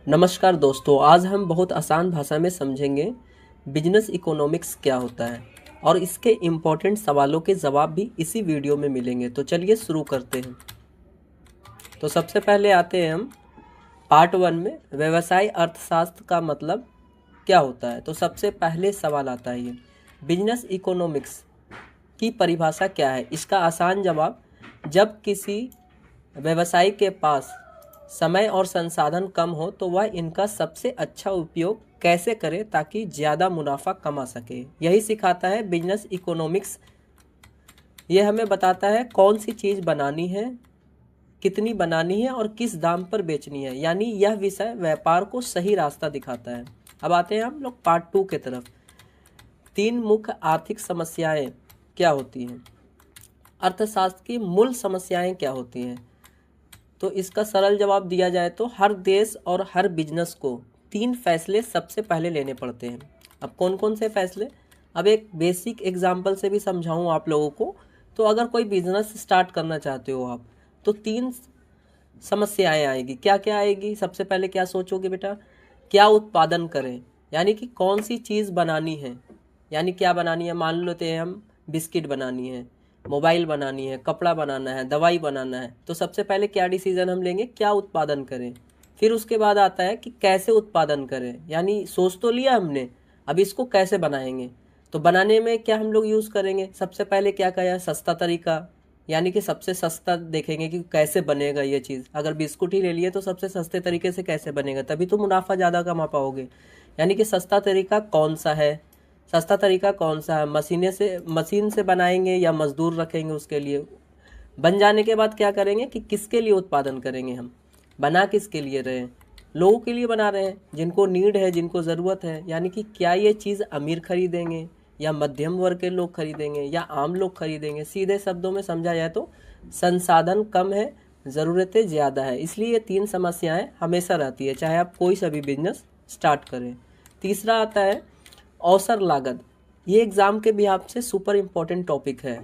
नमस्कार दोस्तों, आज हम बहुत आसान भाषा में समझेंगे बिजनेस इकोनॉमिक्स क्या होता है और इसके इम्पोर्टेंट सवालों के जवाब भी इसी वीडियो में मिलेंगे। तो चलिए शुरू करते हैं। तो सबसे पहले आते हैं हम पार्ट 1 में, व्यवसाय अर्थशास्त्र का मतलब क्या होता है। तो सबसे पहले सवाल आता है ये, बिजनेस इकोनॉमिक्स की परिभाषा क्या है। इसका आसान जवाब, जब किसी व्यवसायी के पास समय और संसाधन कम हो तो वह इनका सबसे अच्छा उपयोग कैसे करे ताकि ज़्यादा मुनाफा कमा सके। यही सिखाता है बिजनेस इकोनॉमिक्स। ये हमें बताता है कौन सी चीज़ बनानी है, कितनी बनानी है और किस दाम पर बेचनी है। यानी यह विषय व्यापार को सही रास्ता दिखाता है। अब आते हैं हम लोग पार्ट 2 के तरफ। 3 मुख्य आर्थिक समस्याएं क्या होती हैं, अर्थशास्त्र की मूल समस्याएं क्या होती हैं। तो इसका सरल जवाब दिया जाए तो हर देश और हर बिजनेस को 3 फैसले सबसे पहले लेने पड़ते हैं। अब कौन कौन से फैसले, अब एक बेसिक एग्जांपल से भी समझाऊं आप लोगों को। तो अगर कोई बिजनेस स्टार्ट करना चाहते हो आप, तो 3 समस्याएं आएगी। क्या क्या आएगी, सबसे पहले क्या सोचोगे बेटा, क्या उत्पादन करें, यानी कि कौन सी चीज़ बनानी है। यानी क्या बनानी है, मान लेते हैं हम बिस्किट बनानी है, मोबाइल बनानी है, कपड़ा बनाना है, दवाई बनाना है। तो सबसे पहले क्या डिसीजन हम लेंगे, क्या उत्पादन करें। फिर उसके बाद आता है कि कैसे उत्पादन करें, यानी सोच तो लिया हमने, अब इसको कैसे बनाएंगे। तो बनाने में क्या हम लोग यूज़ करेंगे, सबसे पहले क्या कहा, सस्ता तरीका, यानी कि सबसे सस्ता देखेंगे कि कैसे बनेगा ये चीज़। अगर बिस्कुट ही ले लिए तो सबसे सस्ते तरीके से कैसे बनेगा, तभी तो मुनाफा ज़्यादा कमा पाओगे। यानी कि सस्ता तरीका कौन सा है, सस्ता तरीका कौन सा है, मशीन से बनाएंगे या मजदूर रखेंगे उसके लिए। बन जाने के बाद क्या करेंगे कि किसके लिए उत्पादन करेंगे, हम बना किसके लिए रहे हैं, लोगों के लिए बना रहे हैं, जिनको नीड है, जिनको ज़रूरत है। यानी कि क्या ये चीज़ अमीर खरीदेंगे या मध्यम वर्ग के लोग खरीदेंगे या आम लोग खरीदेंगे। सीधे शब्दों में समझा जाए तो संसाधन कम है, ज़रूरतें ज़्यादा है, इसलिए ये 3 समस्याएं हमेशा रहती है, चाहे आप कोई सा भी बिजनेस स्टार्ट करें। तीसरा आता है अवसर लागत। ये एग्ज़ाम के बिहाफ से सुपर इम्पोर्टेंट टॉपिक है,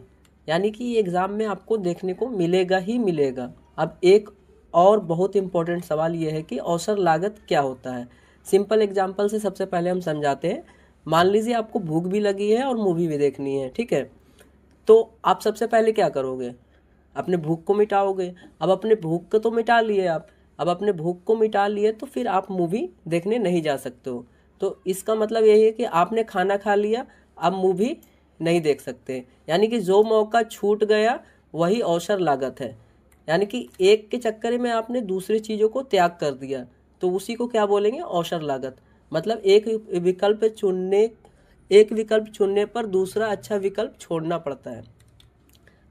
यानी कि ये एग्ज़ाम में आपको देखने को मिलेगा ही मिलेगा। अब एक और बहुत इम्पोर्टेंट सवाल ये है कि अवसर लागत क्या होता है। सिंपल एग्जांपल से सबसे पहले हम समझाते हैं। मान लीजिए आपको भूख भी लगी है और मूवी भी देखनी है, ठीक है। तो आप सबसे पहले क्या करोगे, अपने भूख को मिटाओगे। अब अपने भूख को तो मिटा लिए आप, अब अपने भूख को मिटा लिए तो फिर आप मूवी देखने नहीं जा सकते हो। तो इसका मतलब यही है कि आपने खाना खा लिया, अब मूवी नहीं देख सकते। यानी कि जो मौका छूट गया वही अवसर लागत है। यानी कि एक के चक्कर में आपने दूसरी चीज़ों को त्याग कर दिया, तो उसी को क्या बोलेंगे, अवसर लागत। मतलब एक विकल्प चुनने पर दूसरा अच्छा विकल्प छोड़ना पड़ता है।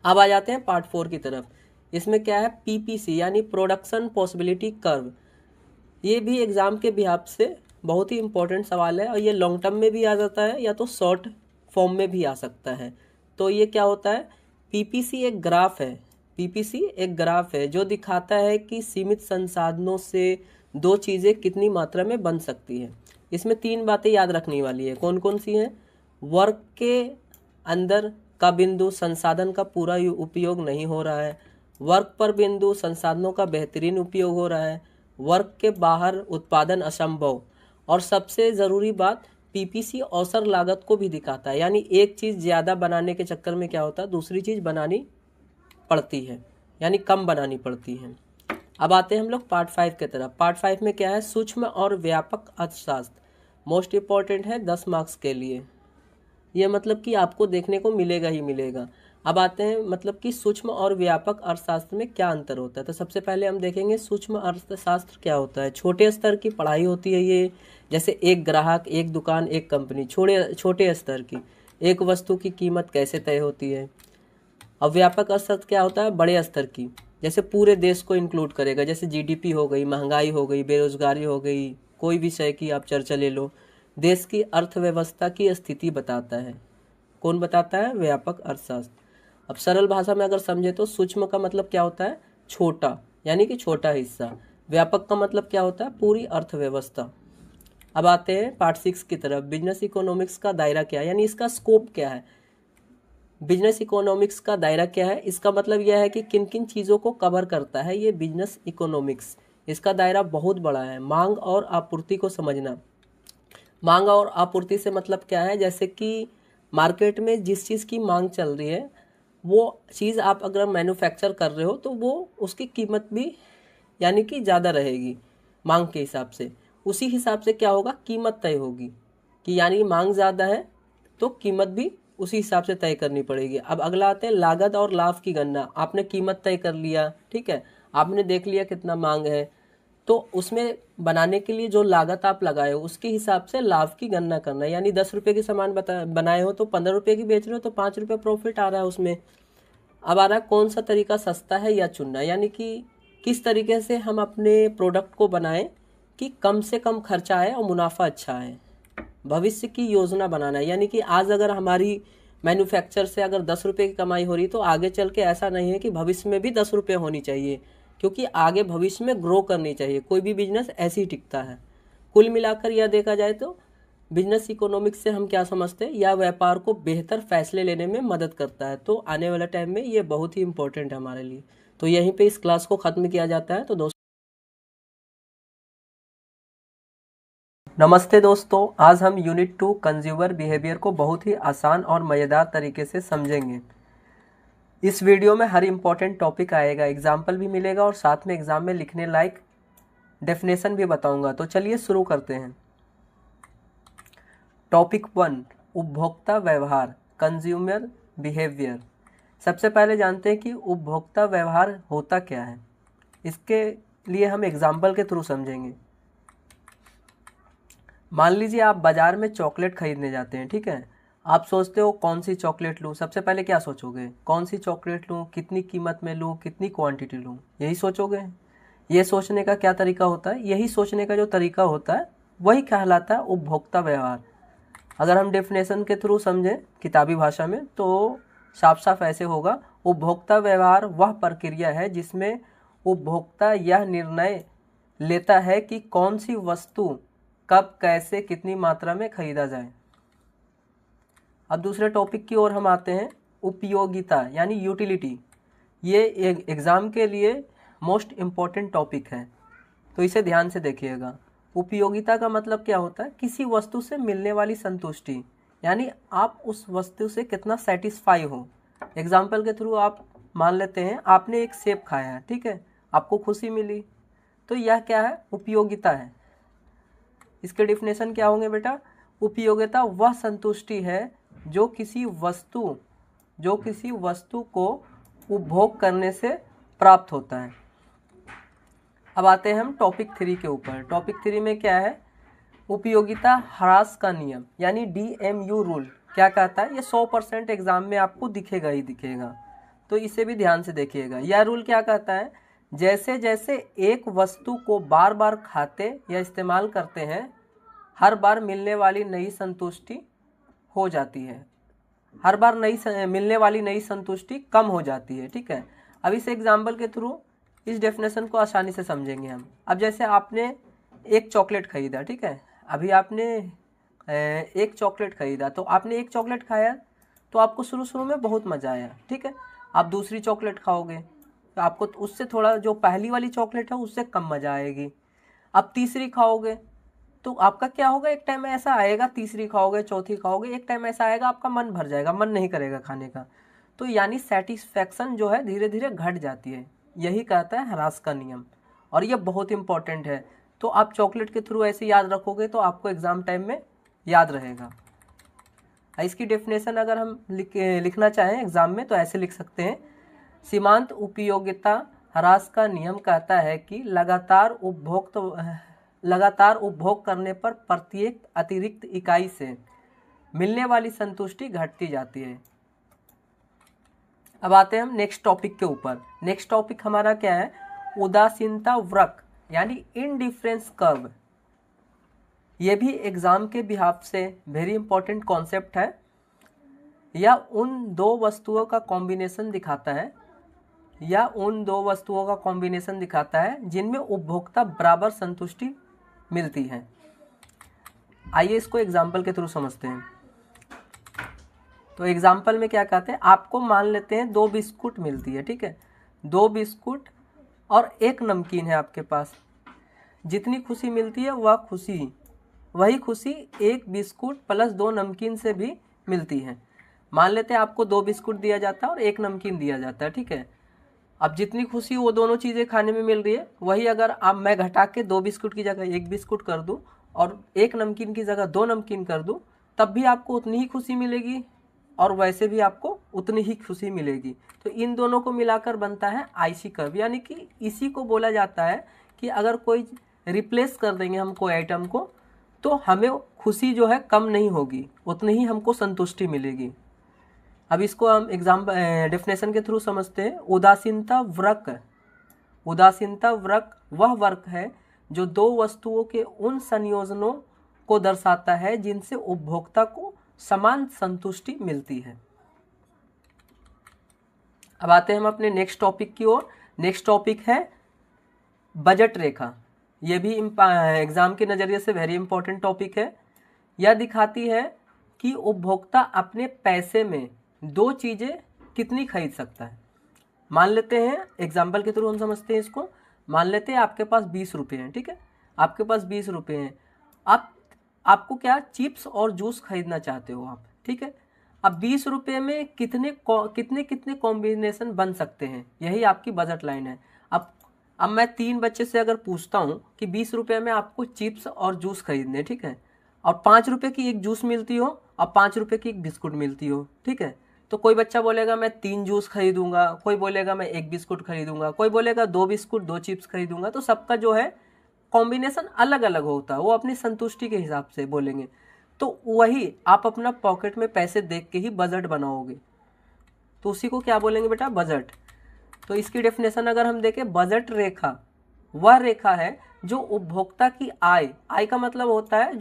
अब आ जाते हैं पार्ट 4 की तरफ। इसमें क्या है, पीपीसी यानी प्रोडक्शन पॉसिबिलिटी कर्व। ये भी एग्ज़ाम के बिहाफ से बहुत ही इंपॉर्टेंट सवाल है और ये लॉन्ग टर्म में भी आ जाता है या तो शॉर्ट फॉर्म में भी आ सकता है। तो ये क्या होता है, पीपीसी एक ग्राफ है। पीपीसी एक ग्राफ है जो दिखाता है कि सीमित संसाधनों से 2 चीज़ें कितनी मात्रा में बन सकती है। इसमें 3 बातें याद रखने वाली है। कौन कौन सी हैं, वर्क के अंदर का बिंदु संसाधन का पूरा उपयोग नहीं हो रहा है, वर्क पर बिंदु संसाधनों का बेहतरीन उपयोग हो रहा है, वर्क के बाहर उत्पादन असंभव, और सबसे ज़रूरी बात, पीपीसी अवसर लागत को भी दिखाता है। यानी एक चीज़ ज़्यादा बनाने के चक्कर में क्या होता है, दूसरी चीज़ बनानी पड़ती है, यानी कम बनानी पड़ती है। अब आते हैं हम लोग पार्ट 5 की तरफ। पार्ट 5 में क्या है, सूक्ष्म और व्यापक अर्थशास्त्र। मोस्ट इम्पॉर्टेंट है 10 मार्क्स के लिए। ये मतलब कि आपको देखने को मिलेगा ही मिलेगा। अब आते हैं मतलब कि सूक्ष्म और व्यापक अर्थशास्त्र में क्या अंतर होता है। तो सबसे पहले हम देखेंगे सूक्ष्म अर्थशास्त्र क्या होता है। छोटे स्तर की पढ़ाई होती है ये, जैसे एक ग्राहक, एक दुकान, एक कंपनी। छोटे स्तर की एक वस्तु की कीमत कैसे तय होती है। अब व्यापक अर्थशास्त्र क्या होता है, बड़े स्तर की, जैसे पूरे देश को इंक्लूड करेगा, जैसे जीडीपी हो गई, महंगाई हो गई, बेरोजगारी हो गई, कोई विषय की आप चर्चा ले लो। देश की अर्थव्यवस्था की स्थिति बताता है। कौन बताता है, व्यापक अर्थशास्त्र। अब सरल भाषा में अगर समझे तो सूक्ष्म का मतलब क्या होता है, छोटा, यानी कि छोटा हिस्सा। व्यापक का मतलब क्या होता है, पूरी अर्थव्यवस्था। अब आते हैं पार्ट 6 की तरफ। बिजनेस इकोनॉमिक्स का दायरा क्या है, यानी इसका स्कोप क्या है। बिजनेस इकोनॉमिक्स का दायरा क्या है, इसका मतलब यह है कि किन किन चीज़ों को कवर करता है ये बिजनेस इकोनॉमिक्स। इसका दायरा बहुत बड़ा है। मांग और आपूर्ति को समझना। मांग और आपूर्ति से मतलब क्या है, जैसे कि मार्केट में जिस चीज़ की मांग चल रही है वो चीज़ आप अगर मैन्युफैक्चर कर रहे हो तो वो उसकी कीमत भी यानी कि ज़्यादा रहेगी मांग के हिसाब से। उसी हिसाब से क्या होगा, कीमत तय होगी कि यानी मांग ज़्यादा है तो कीमत भी उसी हिसाब से तय करनी पड़ेगी। अब अगला आते हैं लागत और लाभ की गणना। आपने कीमत तय कर लिया, ठीक है, आपने देख लिया कितना मांग है, तो उसमें बनाने के लिए जो लागत आप लगाए हो उसके हिसाब से लाभ की गणना करना है। यानी 10 रुपये की सामान बनाए हो तो 15 रुपये की बेच रहे हो तो 5 रुपये प्रॉफिट आ रहा है उसमें। अब आ रहा है कौन सा तरीका सस्ता है या चुनना, यानी कि किस तरीके से हम अपने प्रोडक्ट को बनाएं कि कम से कम खर्चा आए और मुनाफा अच्छा आए। भविष्य की योजना बनाना है, यानी कि आज अगर हमारी मैन्युफैक्चर से अगर 10 रुपये की कमाई हो रही तो आगे चल के ऐसा नहीं है कि भविष्य में भी 10 रुपये होनी चाहिए, क्योंकि आगे भविष्य में ग्रो करनी चाहिए। कोई भी बिजनेस ऐसे ही टिकता है। कुल मिलाकर यह देखा जाए तो बिजनेस इकोनॉमिक्स से हम क्या समझते हैं, यह व्यापार को बेहतर फैसले लेने में मदद करता है। तो आने वाले टाइम में ये बहुत ही इंपॉर्टेंट है हमारे लिए। तो यहीं पे इस क्लास को ख़त्म किया जाता है। तो दोस्तों नमस्ते दोस्तों, आज हम यूनिट 2 कंज्यूमर बिहेवियर को बहुत ही आसान और मज़ेदार तरीके से समझेंगे। इस वीडियो में हर इम्पोर्टेंट टॉपिक आएगा, एग्जाम्पल भी मिलेगा और साथ में एग्जाम में लिखने लायक डेफिनेशन भी बताऊंगा। तो चलिए शुरू करते हैं। टॉपिक 1, उपभोक्ता व्यवहार, कंज्यूमर बिहेवियर। सबसे पहले जानते हैं कि उपभोक्ता व्यवहार होता क्या है। इसके लिए हम एग्जाम्पल के थ्रू समझेंगे। मान लीजिए आप बाज़ार में चॉकलेट खरीदने जाते हैं, ठीक है। आप सोचते हो कौन सी चॉकलेट लूँ, सबसे पहले क्या सोचोगे, कौन सी चॉकलेट लूँ, कितनी कीमत में लूँ, कितनी क्वांटिटी लूँ, यही सोचोगे। ये सोचने का क्या तरीका होता है, यही सोचने का जो तरीका होता है वही कहलाता है उपभोक्ता व्यवहार। अगर हम डेफिनेशन के थ्रू समझें किताबी भाषा में तो साफ साफ ऐसे होगा, उपभोक्ता व्यवहार वह प्रक्रिया है जिसमें उपभोक्ता यह निर्णय लेता है कि कौन सी वस्तु कब, कैसे, कितनी मात्रा में खरीदा जाए। अब दूसरे टॉपिक की ओर हम आते हैं, उपयोगिता यानी यूटिलिटी। ये एग्ज़ाम के लिए मोस्ट इम्पॉर्टेंट टॉपिक है, तो इसे ध्यान से देखिएगा। उपयोगिता का मतलब क्या होता है, किसी वस्तु से मिलने वाली संतुष्टि, यानी आप उस वस्तु से कितना सेटिस्फाई हो। एग्जाम्पल के थ्रू आप मान लेते हैं आपने एक सेब खाया है, ठीक है, आपको खुशी मिली, तो यह क्या है, उपयोगिता है। इसके डिफिनेशन क्या होंगे बेटा, उपयोगिता वह संतुष्टि है जो किसी वस्तु को उपभोग करने से प्राप्त होता है। अब आते हैं हम टॉपिक 3 के ऊपर। टॉपिक 3 में क्या है, उपयोगिता ह्रास का नियम यानी DMU रूल क्या कहता है। ये 100% एग्जाम में आपको दिखेगा ही दिखेगा, तो इसे भी ध्यान से देखिएगा। यह रूल क्या कहता है, जैसे जैसे एक वस्तु को बार बार खाते या इस्तेमाल करते हैं, हर बार मिलने वाली नई संतुष्टि हो जाती है, हर बार मिलने वाली नई संतुष्टि कम हो जाती है, ठीक है। अब इस एग्जाम्पल के थ्रू इस डेफिनेशन को आसानी से समझेंगे हम। अब जैसे आपने एक चॉकलेट खरीदा, ठीक है, अभी आपने एक चॉकलेट खरीदा, तो आपने एक चॉकलेट खाया तो आपको शुरू में बहुत मज़ा आया, ठीक है। आप दूसरी चॉकलेट खाओगे तो आपको उससे थोड़ा, जो पहली वाली चॉकलेट है उससे कम मज़ा आएगी। अब तीसरी खाओगे तो आपका क्या होगा, एक टाइम ऐसा आएगा, तीसरी खाओगे, चौथी खाओगे, एक टाइम ऐसा आएगा आपका मन भर जाएगा, मन नहीं करेगा खाने का। तो यानी सेटिस्फैक्शन जो है धीरे धीरे घट जाती है, यही कहता है ह्रास का नियम, और ये बहुत इंपॉर्टेंट है। तो आप चॉकलेट के थ्रू ऐसे याद रखोगे तो आपको एग्जाम टाइम में याद रहेगा। इसकी डेफिनेशन अगर हम लिखना चाहें एग्जाम में तो ऐसे लिख सकते हैं, सीमांत उपयोगिता ह्रास का नियम कहता है कि लगातार उपभोग करने पर प्रत्येक अतिरिक्त इकाई से मिलने वाली संतुष्टि घटती जाती है। अब आते हैं हम नेक्स्ट टॉपिक के ऊपर। नेक्स्ट टॉपिक हमारा क्या है, उदासीनता वक्र यानी इनडिफरेंस कर्व। ये भी एग्जाम के बिहाफ से वेरी इंपॉर्टेंट कॉन्सेप्ट है। या उन दो वस्तुओं का कॉम्बिनेशन दिखाता है जिनमें उपभोक्ता बराबर संतुष्टि मिलती है। आइए इसको एग्जाम्पल के थ्रू समझते हैं। तो एग्जाम्पल में क्या कहते हैं, आपको मान लेते हैं 2 बिस्कुट मिलती है, ठीक है, 2 बिस्कुट और 1 नमकीन है आपके पास। जितनी खुशी मिलती है वही खुशी एक बिस्कुट प्लस 2 नमकीन से भी मिलती है। मान लेते हैं आपको 2 बिस्कुट दिया जाता है और 1 नमकीन दिया जाता है, ठीक है। अब जितनी खुशी वो दोनों चीज़ें खाने में मिल रही है, वही अगर अब मैं घटा के 2 बिस्कुट की जगह 1 बिस्कुट कर दूं और 1 नमकीन की जगह 2 नमकीन कर दूं, तब भी आपको उतनी ही खुशी मिलेगी और वैसे भी आपको उतनी ही खुशी मिलेगी। तो इन दोनों को मिलाकर बनता है आईसी कर्व, यानी कि इसी को बोला जाता है कि अगर कोई रिप्लेस कर देंगे हम कोई आइटम को, तो हमें खुशी जो है कम नहीं होगी, उतनी ही हमको संतुष्टि मिलेगी। अब इसको हम डेफिनेशन के थ्रू समझते हैं। उदासीनता वृक्क वह वर्क है जो 2 वस्तुओं के उन संयोजनों को दर्शाता है जिनसे उपभोक्ता को समान संतुष्टि मिलती है। अब आते हैं हम अपने नेक्स्ट टॉपिक की ओर। नेक्स्ट टॉपिक है बजट रेखा। यह भी एग्जाम के नज़रिए से वेरी इंपॉर्टेंट टॉपिक है। यह दिखाती है कि उपभोक्ता अपने पैसे में 2 चीज़ें कितनी खरीद सकता है। मान लेते हैं, एग्जाम्पल के थ्रू हम समझते हैं इसको। मान लेते हैं आपके पास 20 रुपये हैं, ठीक है। आपके पास 20 रुपये हैं, आपको क्या चिप्स और जूस खरीदना चाहते हो आप, ठीक है। अब 20 रुपये में कितने कॉम्बिनेशन बन सकते हैं, यही आपकी बजट लाइन है। अब मैं 3 बच्चे से अगर पूछता हूँ कि 20 रुपये में आपको चिप्स और जूस खरीदने, ठीक है, और 5 रुपये की एक जूस मिलती हो और 5 रुपये की एक बिस्कुट मिलती हो, ठीक है, तो कोई बच्चा बोलेगा मैं 3 जूस खरीदूंगा, कोई बोलेगा मैं 1 बिस्कुट खरीदूंगा, कोई बोलेगा 2 बिस्कुट 2 चिप्स खरीदूंगा। तो सबका जो है कॉम्बिनेशन अलग अलग होता है, वो अपनी संतुष्टि के हिसाब से बोलेंगे। तो वही आप अपना पॉकेट में पैसे देख के ही बजट बनाओगे, तो उसी को क्या बोलेंगे बेटा, बजट। तो इसकी डेफिनेशन अगर हम देखें, बजट रेखा वह रेखा है जो उपभोक्ता की आय का मतलब होता है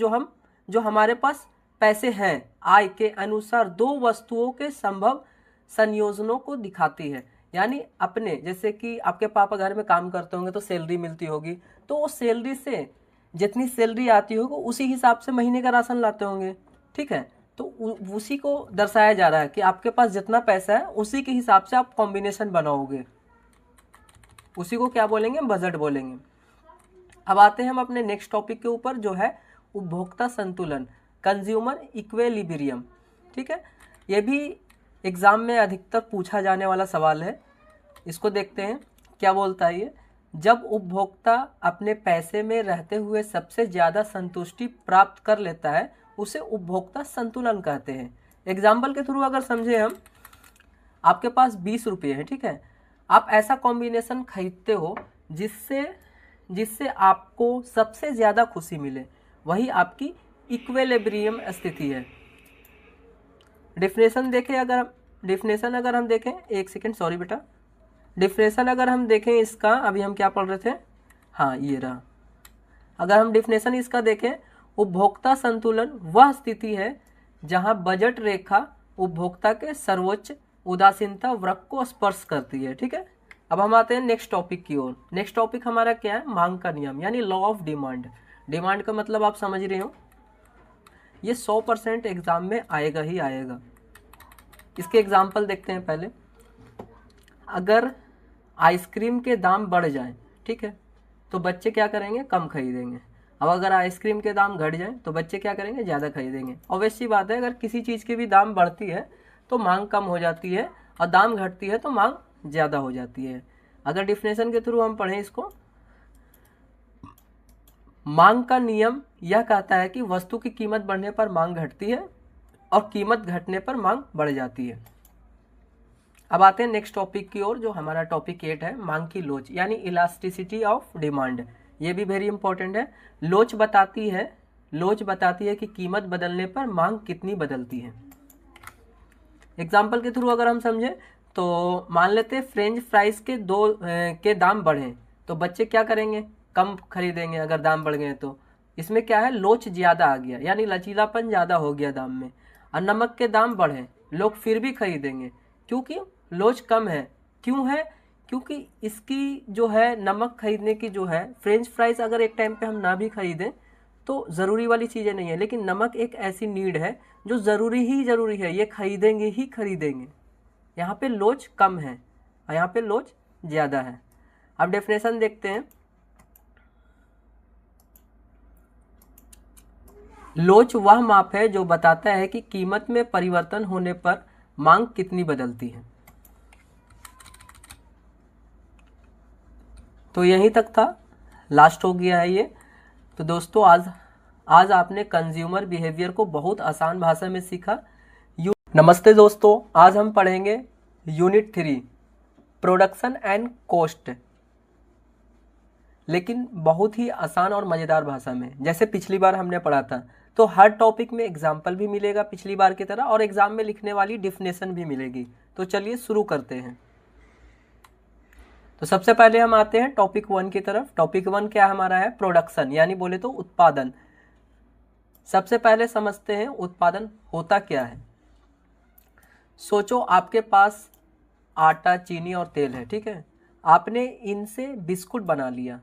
जो हमारे पास पैसे हैं, आय के अनुसार 2 वस्तुओं के संभव संयोजनों को दिखाती है। यानी अपने, जैसे कि आपके पापा घर में काम करते होंगे तो सैलरी मिलती होगी, तो वो सैलरी से जितनी सैलरी आती होगी उसी हिसाब से महीने का राशन लाते होंगे, ठीक है। तो उसी को दर्शाया जा रहा है कि आपके पास जितना पैसा है उसी के हिसाब से आप कॉम्बिनेशन बनाओगे, उसी को क्या बोलेंगे, बजट बोलेंगे। अब आते हैं हम अपने नेक्स्ट टॉपिक के ऊपर, जो है उपभोक्ता संतुलन, कंज्यूमर इक्विलिब्रियम, ठीक है। ये भी एग्जाम में अधिकतर पूछा जाने वाला सवाल है। इसको देखते हैं क्या बोलता है ये। जब उपभोक्ता अपने पैसे में रहते हुए सबसे ज़्यादा संतुष्टि प्राप्त कर लेता है उसे उपभोक्ता संतुलन कहते हैं। एग्जाम्पल के थ्रू अगर समझे हम, आपके पास 20 रुपये है, ठीक है, आप ऐसा कॉम्बिनेशन खरीदते हो जिससे आपको सबसे ज़्यादा खुशी मिले, वही आपकी इक्विलिब्रियम स्थिति है। डेफिनेशन अगर हम देखें, एक सेकेंड, सॉरी बेटा, डेफिनेशन अगर हम देखें इसका, अभी हम क्या पढ़ रहे थे, हाँ ये रहा। अगर हम डेफिनेशन इसका देखें, उपभोक्ता संतुलन वह स्थिति है जहां बजट रेखा उपभोक्ता के सर्वोच्च उदासीनता वृत्त को स्पर्श करती है, ठीक है। अब हम आते हैं नेक्स्ट टॉपिक की ओर। नेक्स्ट टॉपिक हमारा क्या है, मांग का नियम, यानी लॉ ऑफ डिमांड। डिमांड का मतलब आप समझ रहे हो, ये 100% एग्जाम में आएगा ही आएगा। इसके एग्जाम्पल देखते हैं पहले। अगर आइसक्रीम के दाम बढ़ जाएं, ठीक है, तो बच्चे क्या करेंगे, कम खरीदेंगे। अब अगर आइसक्रीम के दाम घट जाएं तो बच्चे क्या करेंगे, ज़्यादा खरीदेंगे। ऑब्वियस सी बात है, अगर किसी चीज़ की भी दाम बढ़ती है तो मांग कम हो जाती है, और दाम घटती है तो मांग ज़्यादा हो जाती है। अगर डिफिनेशन के थ्रू हम पढ़ें इसको, मांग का नियम यह कहता है कि वस्तु की कीमत बढ़ने पर मांग घटती है और कीमत घटने पर मांग बढ़ जाती है। अब आते हैं नेक्स्ट टॉपिक की ओर, जो हमारा टॉपिक 8 है, मांग की लोच, यानी इलास्टिसिटी ऑफ डिमांड। ये भी वेरी इंपॉर्टेंट है। लोच बताती है कि कीमत बदलने पर मांग कितनी बदलती है। एग्जाम्पल के थ्रू अगर हम समझें तो मान लेते हैं फ्रेंच फ्राइज के दाम बढ़े तो बच्चे क्या करेंगे, कम खरीदेंगे अगर दाम बढ़ गए तो। इसमें क्या है, लोच ज़्यादा आ गया, यानी लचीलापन ज़्यादा हो गया दाम में। और नमक के दाम बढ़े, लोग फिर भी खरीदेंगे क्योंकि लोच कम है। क्यों है, क्योंकि इसकी जो है नमक खरीदने की जो है, फ्रेंच फ्राइज अगर एक टाइम पे हम ना भी खरीदें तो ज़रूरी वाली चीज़ें नहीं है, लेकिन नमक एक ऐसी नीड है जो ज़रूरी है, ये खरीदेंगे ही खरीदेंगे। यहाँ पे लोच कम है और यहाँ पे लोच ज़्यादा है। अब डेफिनेशन देखते हैं। लोच वह माप है जो बताता है कि कीमत में परिवर्तन होने पर मांग कितनी बदलती है। तो यहीं तक था, लास्ट हो गया है ये। तो दोस्तों आज आपने कंज्यूमर बिहेवियर को बहुत आसान भाषा में सीखा। नमस्ते दोस्तों, आज हम पढ़ेंगे यूनिट 3 प्रोडक्शन एंड कॉस्ट, लेकिन बहुत ही आसान और मज़ेदार भाषा में, जैसे पिछली बार हमने पढ़ा था। तो हर टॉपिक में एग्जाम्पल भी मिलेगा पिछली बार की तरह, और एग्जाम में लिखने वाली डिफिनेशन भी मिलेगी। तो चलिए शुरू करते हैं। तो सबसे पहले हम आते हैं टॉपिक 1 की तरफ। टॉपिक 1 क्या हमारा है? प्रोडक्शन, यानी बोले तो उत्पादन। सबसे पहले समझते हैं उत्पादन होता क्या है। सोचो आपके पास आटा, चीनी और तेल है, ठीक है। आपने इनसे बिस्कुट बना लिया।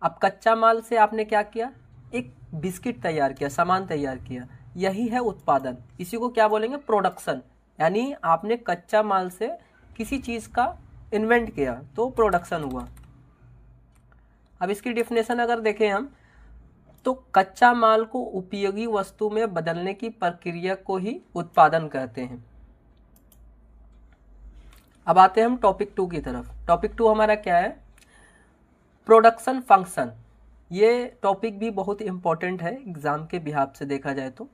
अब कच्चा माल से आपने क्या किया? एक बिस्किट तैयार किया, सामान तैयार किया। यही है उत्पादन। इसी को क्या बोलेंगे? प्रोडक्शन। यानी आपने कच्चा माल से किसी चीज़ का इन्वेंट किया, तो प्रोडक्शन हुआ। अब इसकी डिफिनेशन अगर देखें हम, तो कच्चा माल को उपयोगी वस्तु में बदलने की प्रक्रिया को ही उत्पादन कहते हैं। अब आते हैं हम टॉपिक 2 की तरफ। टॉपिक 2 हमारा क्या है? Production function. ये टॉपिक भी बहुत इंपॉर्टेंट है एग्जाम के बिहाफ से देखा जाए तो।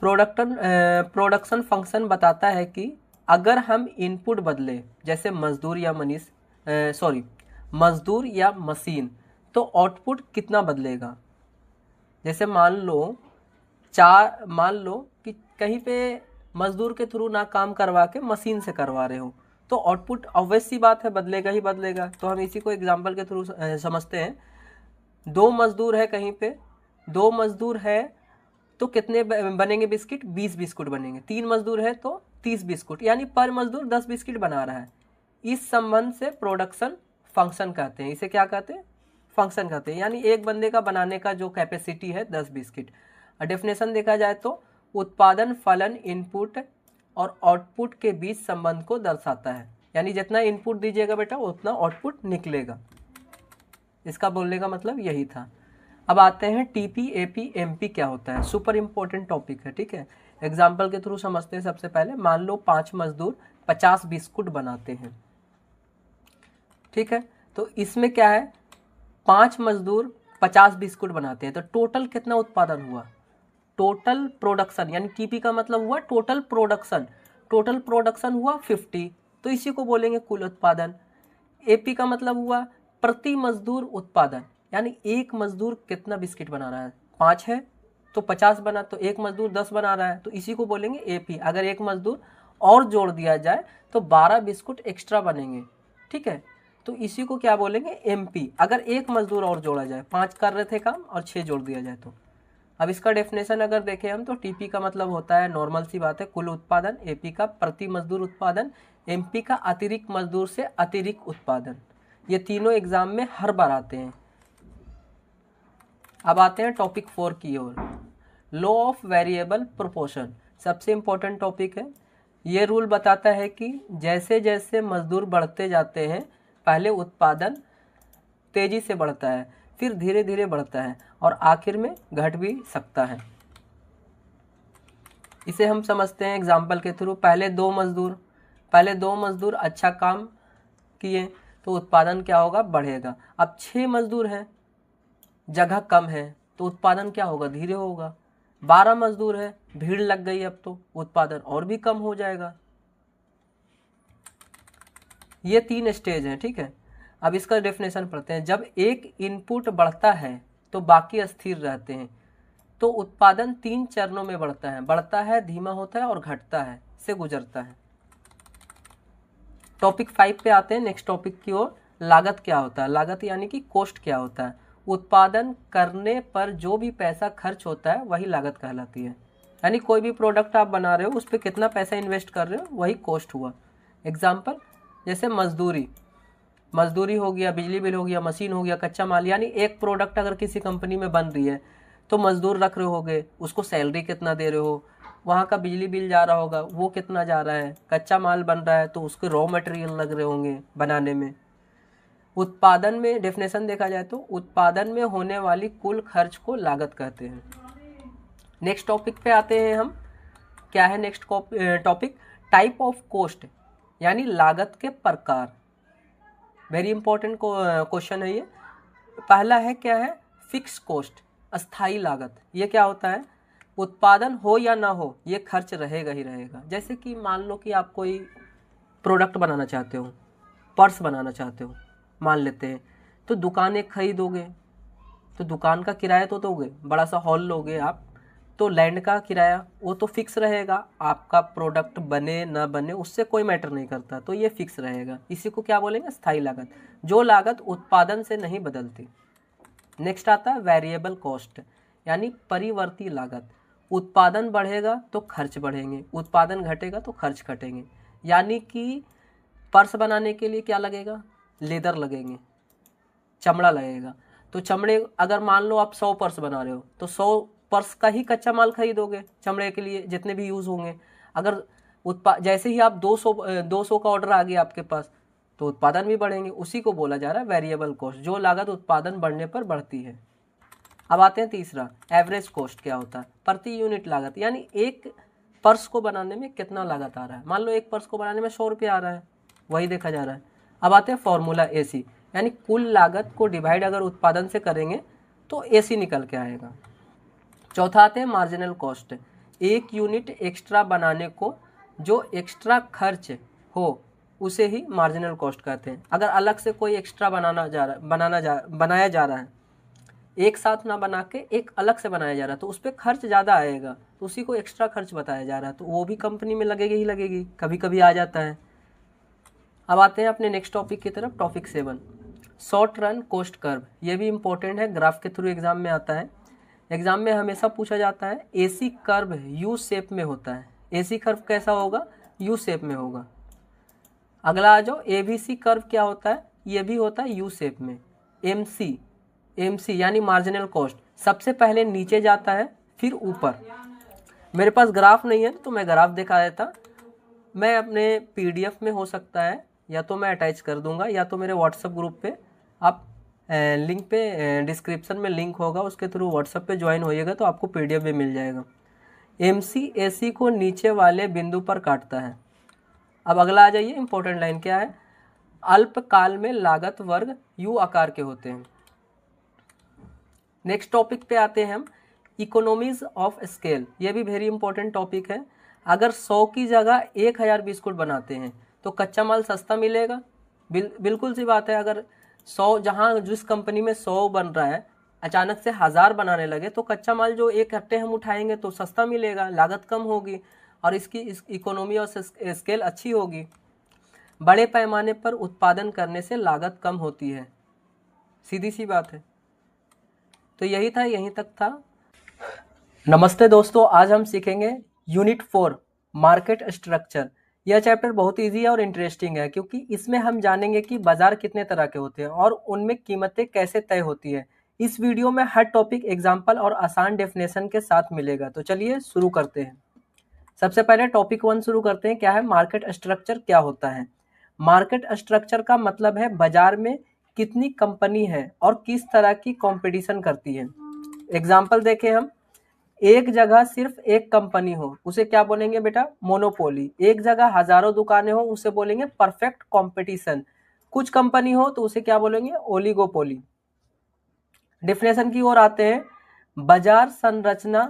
प्रोडक्शन फंक्शन बताता है कि अगर हम इनपुट बदले, जैसे मजदूर या मशीन, तो आउटपुट कितना बदलेगा। जैसे मान लो कि कहीं पे मजदूर के थ्रू ना काम करवा के मशीन से करवा रहे हो, तो आउटपुट ऑब्वियस सी बात है बदलेगा ही बदलेगा। तो हम इसी को एग्जांपल के थ्रू समझते हैं। 2 मजदूर है कहीं पे, 2 मजदूर है तो कितने बनेंगे बिस्किट? 20 बिस्कुट बनेंगे। 3 मजदूर है तो 30 बिस्कुट, यानी पर मजदूर 10 बिस्किट बना रहा है। इस संबंध से प्रोडक्शन फंक्शन कहते हैं। इसे क्या कहते हैं? फंक्शन कहते हैं। यानी एक बंदे का बनाने का जो कैपेसिटी है 10 बिस्किट। डेफिनेशन देखा जाए तो उत्पादन फलन इनपुट और आउटपुट के बीच संबंध को दर्शाता है। यानी जितना इनपुट दीजिएगा बेटा उतना आउटपुट निकलेगा। इसका बोलने का मतलब यही था। अब आते हैं टीपी, एपी, एमपी क्या होता है। सुपर इंपॉर्टेंट टॉपिक है, ठीक है। एग्जाम्पल के थ्रू समझते हैं। सबसे पहले मान लो 5 मजदूर 50 बिस्कुट बनाते हैं, ठीक है। तो इसमें क्या है? 5 मजदूर 50 बिस्कुट बनाते हैं, तो टोटल कितना उत्पादन हुआ? टोटल प्रोडक्शन, यानी टीपी का मतलब हुआ टोटल प्रोडक्शन। टोटल प्रोडक्शन हुआ 50, तो इसी को बोलेंगे कुल उत्पादन। एपी का मतलब हुआ प्रति मजदूर उत्पादन, यानी एक मजदूर कितना बिस्किट बना रहा है। 5 है तो 50 बना, तो एक मजदूर 10 बना रहा है, तो इसी को बोलेंगे एपी। अगर एक मजदूर और जोड़ दिया जाए तो 12 बिस्कुट एक्स्ट्रा बनेंगे, ठीक है। तो इसी को क्या बोलेंगे? एमपी। अगर एक मजदूर और जोड़ा जाए, 5 कर रहे थे काम और 6 जोड़ दिया जाए तो। अब इसका डेफिनेशन अगर देखें हम, तो टीपी का मतलब होता है, नॉर्मल सी बात है, कुल उत्पादन। एपी का प्रति मजदूर उत्पादन। एमपी का अतिरिक्त मजदूर से अतिरिक्त उत्पादन। ये तीनों एग्जाम में हर बार आते हैं। अब आते हैं टॉपिक 4 की ओर। लॉ ऑफ वेरिएबल प्रोपोर्शन सबसे इंपॉर्टेंट टॉपिक है। ये रूल बताता है कि जैसे जैसे मजदूर बढ़ते जाते हैं, पहले उत्पादन तेजी से बढ़ता है, फिर धीरे धीरे बढ़ता है और आखिर में घट भी सकता है। इसे हम समझते हैं एग्जाम्पल के थ्रू। पहले दो मजदूर अच्छा काम किए तो उत्पादन क्या होगा? बढ़ेगा। अब 6 मजदूर हैं, जगह कम है, तो उत्पादन क्या होगा? धीरे होगा। 12 मजदूर है, भीड़ लग गई, अब तो उत्पादन और भी कम हो जाएगा। ये 3 स्टेज हैं, ठीक है। अब इसका डेफिनेशन पढ़ते हैं। जब एक इनपुट बढ़ता है तो बाकी स्थिर रहते हैं, तो उत्पादन 3 चरणों में बढ़ता है, धीमा होता है और घटता है, से गुजरता है। टॉपिक 5 पे आते हैं, नेक्स्ट टॉपिक की ओर। लागत क्या होता है? लागत यानी कि कॉस्ट क्या होता है? उत्पादन करने पर जो भी पैसा खर्च होता है वही लागत कहलाती है। यानी कोई भी प्रोडक्ट आप बना रहे हो, उस पर कितना पैसा इन्वेस्ट कर रहे हो, वही कॉस्ट हुआ। एग्जाम्पल जैसे मजदूरी हो गया, बिजली बिल हो गया, मशीन हो गया, कच्चा माल। यानी एक प्रोडक्ट अगर किसी कंपनी में बन रही है तो मजदूर रख रहे होगे, उसको सैलरी कितना दे रहे हो, वहाँ का बिजली बिल जा रहा होगा, वो कितना जा रहा है, कच्चा माल बन रहा है तो उसके रॉ मटेरियल लग रहे होंगे बनाने में। उत्पादन में डेफिनेशन देखा जाए तो उत्पादन में होने वाली कुल खर्च को लागत कहते हैं। नेक्स्ट टॉपिक पे आते हैं हम। क्या है next topic? Type of cost, यानी लागत के प्रकार। वेरी इंपॉर्टेंट क्वेश्चन है ये। पहला है क्या है? फिक्स कॉस्ट, अस्थाई लागत। ये क्या होता है? उत्पादन हो या ना हो, ये खर्च रहेगा ही रहेगा। जैसे कि मान लो कि आप कोई प्रोडक्ट बनाना चाहते हो, पर्स बनाना चाहते हो, मान लेते हैं, तो दुकान एक खरीदोगे तो दुकान का किराया तो दोगे, बड़ा सा हॉल लोगे आप, तो लैंड का किराया वो तो फिक्स रहेगा। आपका प्रोडक्ट बने ना बने उससे कोई मैटर नहीं करता, तो ये फिक्स रहेगा। इसी को क्या बोलेंगे? स्थायी लागत, जो लागत उत्पादन से नहीं बदलती। नेक्स्ट आता है वेरिएबल कॉस्ट, यानी परिवर्ती लागत। उत्पादन बढ़ेगा तो खर्च बढ़ेंगे, उत्पादन घटेगा तो खर्च घटेंगे। यानी कि पर्स बनाने के लिए क्या लगेगा? लेदर लगेंगे, चमड़ा लगेगा। तो चमड़े, अगर मान लो आप 100 पर्स बना रहे हो तो 100 पर्स का ही कच्चा माल खरीदोगे चमड़े के लिए, जितने भी यूज़ होंगे। अगर जैसे ही आप 200 का ऑर्डर आ गया आपके पास, तो उत्पादन भी बढ़ेंगे। उसी को बोला जा रहा है वेरिएबल कॉस्ट, जो लागत उत्पादन बढ़ने पर बढ़ती है। अब आते हैं तीसरा, एवरेज कॉस्ट क्या होता है? प्रति यूनिट लागत, यानी एक पर्स को बनाने में कितना लागत आ रहा है। मान लो एक पर्स को बनाने में 100 रुपये आ रहा है, वही देखा जा रहा है। अब आते हैं फॉर्मूला AC, यानी कुल लागत को डिवाइड अगर उत्पादन से करेंगे तो AC निकल के आएगा। चौथा आते हैं मार्जिनल कॉस्ट, एक यूनिट एक्स्ट्रा बनाने को जो एक्स्ट्रा खर्च हो उसे ही मार्जिनल कॉस्ट कहते हैं। अगर अलग से कोई एक्स्ट्रा बनाया जा रहा है, एक साथ ना बना के एक अलग से बनाया जा रहा है, तो उस पर खर्च ज़्यादा आएगा, तो उसी को एक्स्ट्रा खर्च बताया जा रहा है, तो वो भी कंपनी में लगेगी ही लगेगी, कभी कभी आ जाता है। अब आते हैं अपने नेक्स्ट टॉपिक की तरफ, topic 7, short run cost curve. ये भी इंपॉर्टेंट है, ग्राफ के थ्रू एग्जाम में आता है। एग्जाम में हमेशा पूछा जाता है। AC कर्व यू शेप में होता है। AC कर्व कैसा होगा? यू शेप में होगा। अगला आ जाओ, ABC कर्व क्या होता है? ये भी होता है यू शेप में। MC यानी मार्जिनल कॉस्ट, सबसे पहले नीचे जाता है फिर ऊपर। मेरे पास ग्राफ नहीं है तो मैं ग्राफ दिखा देता। मैं अपने PDF में हो सकता है, या तो मैं अटैच कर दूंगा, या तो मेरे व्हाट्सएप ग्रुप पे आप लिंक पे डिस्क्रिप्शन में लिंक होगा, उसके थ्रू व्हाट्सएप पे ज्वाइन होइएगा तो आपको PDF भी मिल जाएगा। MC AC को नीचे वाले बिंदु पर काटता है। अब अगला आ जाइए, इंपॉर्टेंट लाइन क्या है? अल्पकाल में लागत वर्ग U आकार के होते हैं। नेक्स्ट टॉपिक पे आते हैं हम, इकोनॉमीज ऑफ स्केल। ये भी वेरी इंपॉर्टेंट टॉपिक है। अगर 100 की जगह 1000 बिस्कुट बनाते हैं तो कच्चा माल सस्ता मिलेगा। बिल्कुल सी बात है। अगर 100, जहाँ जिस कंपनी में 100 बन रहा है, अचानक से 1000 बनाने लगे तो कच्चा माल जो एक हफ्ते हम उठाएंगे तो सस्ता मिलेगा, लागत कम होगी और इसकी इकोनॉमी ऑफ स्केल अच्छी होगी। बड़े पैमाने पर उत्पादन करने से लागत कम होती है, सीधी सी बात है। तो यही था, यहीं तक था। नमस्ते दोस्तों, आज हम सीखेंगे यूनिट 4 मार्केट स्ट्रक्चर। यह चैप्टर बहुत इजी है और इंटरेस्टिंग है, क्योंकि इसमें हम जानेंगे कि बाजार कितने तरह के होते हैं और उनमें कीमतें कैसे तय होती है। इस वीडियो में हर टॉपिक एग्जाम्पल और आसान डेफिनेशन के साथ मिलेगा। तो चलिए शुरू करते हैं। सबसे पहले टॉपिक 1 शुरू करते हैं। क्या है मार्केट स्ट्रक्चर? क्या होता है? मार्केट स्ट्रक्चर का मतलब है बाजार में कितनी कंपनी है और किस तरह की कंपटीशन करती है। एग्जाम्पल देखें हम, एक जगह सिर्फ एक कंपनी हो उसे क्या बोलेंगे बेटा? मोनोपोली। एक जगह हजारों दुकानें हो उसे बोलेंगे परफेक्ट कंपटीशन। कुछ कंपनी हो तो उसे क्या बोलेंगे? ओलिगोपोली। डिफिनेशन की ओर आते हैं। बाजार संरचना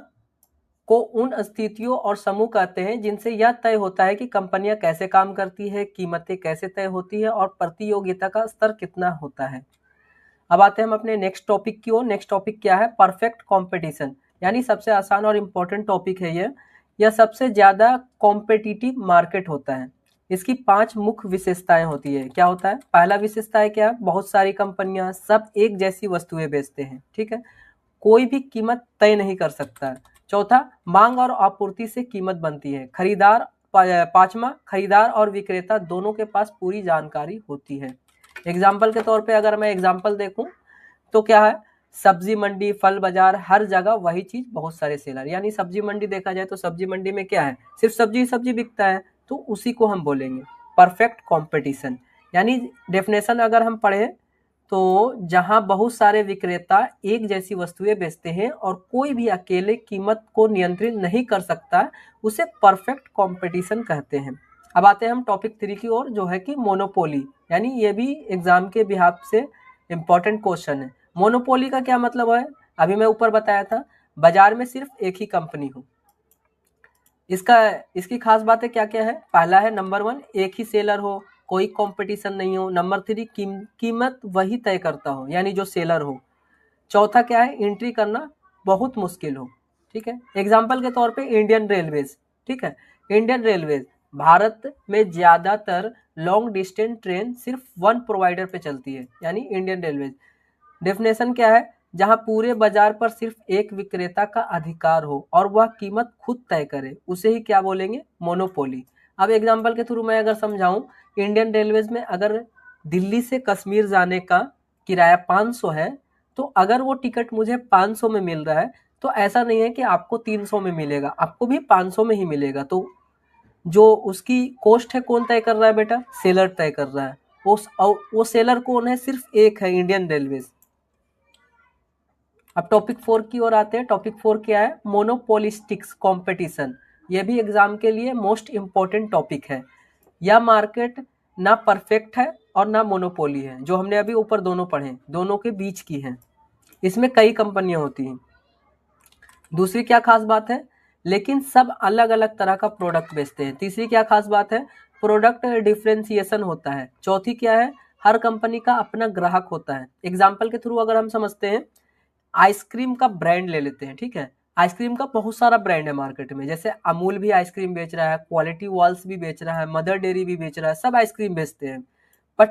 को उन स्थितियों और समूह कहते हैं जिनसे यह तय होता है कि कंपनियां कैसे काम करती है, कीमतें कैसे तय होती है और प्रतियोगिता का स्तर कितना होता है। अब आते हैं हम अपने नेक्स्ट टॉपिक की ओर। नेक्स्ट टॉपिक क्या है? परफेक्ट कंपटीशन, यानी सबसे आसान और इम्पोर्टेंट टॉपिक है यह सबसे ज्यादा कॉम्पिटिटिव मार्केट होता है। इसकी 5 मुख्य विशेषताएं होती है। क्या होता है? पहला विशेषता है क्या? बहुत सारी कंपनियां सब एक जैसी वस्तुएं बेचते हैं, ठीक है, कोई भी कीमत तय नहीं कर सकता है। चौथा, मांग और आपूर्ति से कीमत बनती है। पांचवा, खरीदार और विक्रेता दोनों के पास पूरी जानकारी होती है। एग्जाम्पल के तौर पे अगर मैं एग्जाम्पल देखूं तो क्या है? सब्जी मंडी, फल बाजार, हर जगह वही चीज, बहुत सारे सेलर। यानी सब्जी मंडी देखा जाए तो सब्जी मंडी में क्या है? सिर्फ सब्जी बिकता है, तो उसी को हम बोलेंगे परफेक्ट कंपटीशन। यानी डेफिनेशन अगर हम पढ़े तो जहां बहुत सारे विक्रेता एक जैसी वस्तुएं बेचते हैं और कोई भी अकेले कीमत को नियंत्रित नहीं कर सकता, उसे परफेक्ट कंपटीशन कहते हैं। अब आते हैं हम टॉपिक 3 की ओर, जो है कि मोनोपोली, यानी ये भी एग्जाम के बिहाफ से इंपॉर्टेंट क्वेश्चन है। मोनोपोली का क्या मतलब है? अभी मैं ऊपर बताया था, बाजार में सिर्फ एक ही कंपनी हो। इसकी खास बातें क्या क्या है? पहला है नंबर 1, एक ही सेलर हो, कोई कंपटीशन नहीं हो। नंबर 3, कीमत वही तय करता हो, यानी जो सेलर हो। चौथा क्या है? एंट्री करना बहुत मुश्किल हो। ठीक है, एग्जाम्पल के तौर पे इंडियन रेलवेज। ठीक है, इंडियन रेलवेज भारत में ज्यादातर लॉन्ग डिस्टेंस ट्रेन सिर्फ वन प्रोवाइडर पे चलती है, यानी इंडियन रेलवेज। डेफिनेशन क्या है? जहां पूरे बाजार पर सिर्फ एक विक्रेता का अधिकार हो और वह कीमत खुद तय करे, उसे ही क्या बोलेंगे? मोनोपोली। अब एग्जाम्पल के थ्रू मैं अगर समझाऊं, इंडियन रेलवेज में अगर दिल्ली से कश्मीर जाने का किराया 500 है, तो अगर वो टिकट मुझे 500 में मिल रहा है, तो ऐसा नहीं है कि आपको 300 में मिलेगा, आपको भी 500 में ही मिलेगा। तो जो उसकी कॉस्ट है कौन तय कर रहा है बेटा? सेलर तय कर रहा है। वो सेलर कौन है? सिर्फ एक है, इंडियन रेलवेज। अब टॉपिक 4 की ओर आते हैं। टॉपिक 4 क्या है? मोनोपोलिस्टिक्स कंपटीशन। यह भी एग्जाम के लिए मोस्ट इंपॉर्टेंट टॉपिक है। यह मार्केट ना परफेक्ट है और ना मोनोपोली है, जो हमने अभी ऊपर दोनों पढ़े, दोनों के बीच की है। इसमें कई कंपनियां होती हैं। दूसरी क्या खास बात है? लेकिन सब अलग अलग तरह का प्रोडक्ट बेचते हैं। तीसरी क्या खास बात है? प्रोडक्ट डिफ्रेंसिएशन होता है। चौथी क्या है? हर कंपनी का अपना ग्राहक होता है। एग्जाम्पल के थ्रू अगर हम समझते हैं, आइसक्रीम का ब्रांड ले लेते हैं। ठीक है, आइसक्रीम का बहुत सारा ब्रांड है मार्केट में, जैसे अमूल भी आइसक्रीम बेच रहा है, क्वालिटी वॉल्स भी बेच रहा है, मदर डेयरी भी बेच रहा है, सब आइसक्रीम बेचते हैं। बट